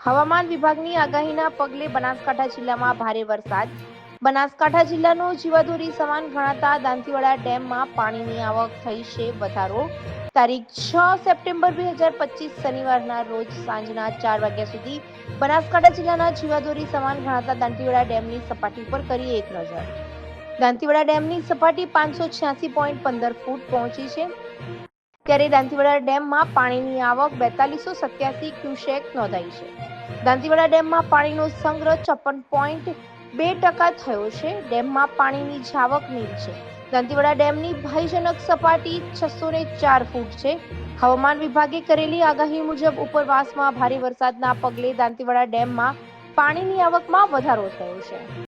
હવામાન વિભાગની આગાહીના પગલે બનાસકાંઠા જિલ્લામાં ભારે વરસાદ. બનાસકાંઠા જિલ્લાનું જીવાદોરી સમાન ગણાતા દાંતીવાડા ડેમમાં પાણીની આવક થઈ છે વધારો. તારીખ 6 સપ્ટેમ્બર 2025 શનિવારના રોજ સાંજના 4 વાગ્યા સુધી બનાસકાંઠા જિલ્લાના જીવાદોરી સમાન ગણાતા દાંતીવાડા ડેમની સપાટી પર કરી એક નજર. દાંતીવાડા ડેમની સપાટી 586.15 ફૂટ પહોંચી છે, ત્યારે દાંતીવાડા ડેમમાં પાણીની આવક 4287 ક્યુસેક નોંધાઈ છે. દાંતીવાડા ડેમમાં પાણીનો સંગ્રહ 56.2% થયો છે. ડેમમાં પાણીની જાવક નીલ છે. દાંતીવાડા ડેમની ભયજનક સપાટી 604 ફૂટ છે. હવામાન વિભાગે કરેલી આગાહી મુજબ ઉપરવાસમાં ભારે વરસાદના પગલે દાંતીવાડા ડેમમાં પાણીની આવકમાં વધારો થયો છે.